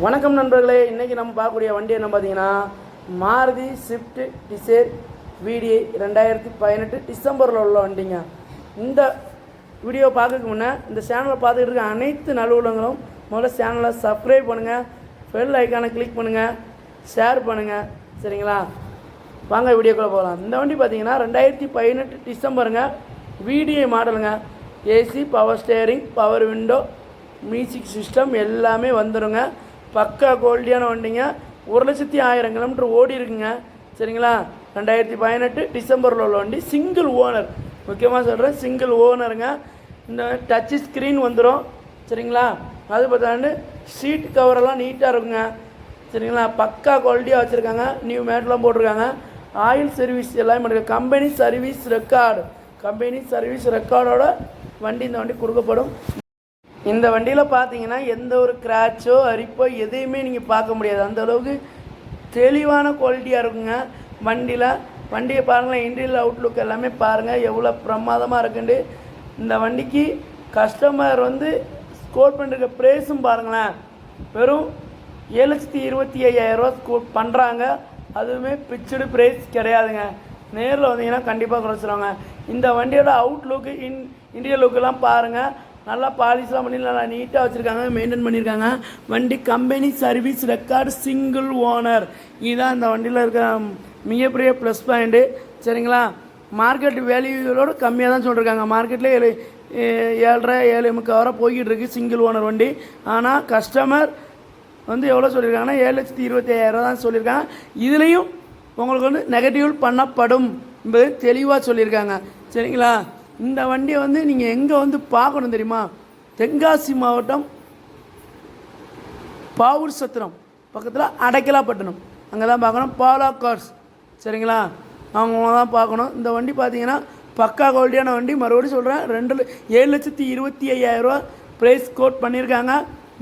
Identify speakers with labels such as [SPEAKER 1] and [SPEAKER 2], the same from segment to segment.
[SPEAKER 1] வணக்கம் நண்பர்களே, இன்றைக்கி நம்ம பார்க்கக்கூடிய வண்டி என்ன பார்த்தீங்கன்னா மாருதி ஸ்விஃப்ட் டிசைர் VDI 2018 டிசம்பரில் உள்ள வண்டிங்க. இந்த வீடியோ பார்க்கறதுக்கு முன்னே இந்த சேனலை பார்த்துக்கிட்டு இருக்க அனைத்து நல்லுள்ளங்களும் முதல்ல சேனலை சப்ஸ்கிரைப் பண்ணுங்கள், பெல் ஐக்கானை கிளிக் பண்ணுங்கள், ஷேர் பண்ணுங்கள். சரிங்களா, வாங்க வீடியோக்குள்ளே போகலாம். இந்த வண்டி பார்த்தீங்கன்னா 2018 டிசம்பருங்க. VDI மாடலுங்க. AC, power steering, power window, music system எல்லாமே வந்துடுங்க. பக்கா கோல்டியான வண்டிங்க. 1,10,000 கிலோமீட்டர் ஓடி இருக்குங்க. சரிங்களா, 2018 டிசம்பரில் உள்ள வண்டி. சிங்கிள் ஓனர், முக்கியமாக சொல்கிறேன், சிங்கிள் ஓனருங்க. இந்த டச்சு ஸ்க்ரீன் வந்துடும். சரிங்களா, அது பார்த்தாண்டு சீட் கவரெல்லாம் நீட்டாக இருக்குங்க. சரிங்களா, பக்கா குவாலிட்டியாக வச்சுருக்காங்க. நியூ மேட்லாம் போட்டிருக்காங்க. ஆயில் சர்வீஸ் எல்லாமே பண்ணிருக்காங்க. கம்பெனி சர்வீஸ் ரெக்கார்டோட வண்டி இந்த வண்டி கொடுக்கப்படும். இந்த வண்டியில் பார்த்தீங்கன்னா எந்த ஒரு கிராச்சோ அரிப்போ எதையுமே நீங்கள் பார்க்க முடியாது. அந்தளவுக்கு தெளிவான குவாலிட்டியாக இருக்குங்க வண்டியை பாருங்களேன். இன்டீரியர் அவுட்லுக் எல்லாமே பாருங்கள் எவ்வளோ பிரமாதமாக இருக்குண்டு. இந்த வண்டிக்கு கஸ்டமர் ஸ்கோர் பண்ணிருக்க ப்ரைஸும் பாருங்களேன், வெறும் 7,25,000 ஸ்கோர் பண்ணுறாங்க. அதுவுமே பிக்சடு ப்ரைஸ் கிடையாதுங்க. நேரில் வந்தீங்கன்னா கண்டிப்பாக குறைச்சிருவாங்க. இந்த வண்டியோட அவுட்லுக்கு இன்டீரியர் லுக்கெல்லாம் பாருங்கள். நல்லா பாலிஷ்லாம் பண்ணி நல்லா நீட்டாக வச்சுருக்காங்க, மெயின்டைன் பண்ணியிருக்காங்க. வண்டி company service record, single owner. இதுதான் இந்த வண்டியில் இருக்கிற மிகப்பெரிய ப்ளஸ் பாயிண்ட்டு. சரிங்களா, மார்க்கெட் வேல்யூகளோடு கம்மியாக தான் சொல்லியிருக்காங்க. மார்க்கெட்டில் 7,500 வரை போய்கிட்டு இருக்குது சிங்கிள் ஓனர் வண்டி. ஆனால் கஸ்டமர் எவ்வளோ சொல்லியிருக்காங்கன்னா 7,25,000 தான் சொல்லியிருக்காங்க. இதுலேயும் உங்களுக்கு நெகட்டிவ் பண்ணப்படும் என்பது தெளிவாக சொல்லியிருக்காங்க. சரிங்களா, இந்த வண்டியை நீங்கள் எங்கே பார்க்கணும் தெரியுமா? தென்காசி மாவட்டம் பாவூர் சத்திரம் பக்கத்தில் அடைக்கலாப்பட்டினம், அங்கே தான் பார்க்கணும். பாலா கார்ஸ். சரிங்களா, அவங்க தான் பார்க்கணும். இந்த வண்டி பார்த்தீங்கன்னா பக்கா குவாலிட்டியான வண்டி. மறுபடியும் சொல்கிறேன், 7,25,000 ப்ரைஸ் கோட் பண்ணியிருக்காங்க.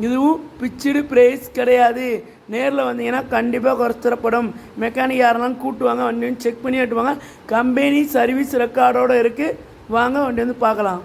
[SPEAKER 1] இதுவும் பிச்சுடு ப்ரைஸ் கிடையாது. நேரில் வந்தீங்கன்னா கண்டிப்பாக குறைச்சிடப்படும். மெக்கானிக் யாரெல்லாம் கூட்டுவாங்க, வண்டி செக் பண்ணி ஏட்டுவாங்க. கம்பெனி சர்வீஸ் ரெக்கார்டோடு இருக்குது. வாங்க வண்டி பார்க்கலாம்.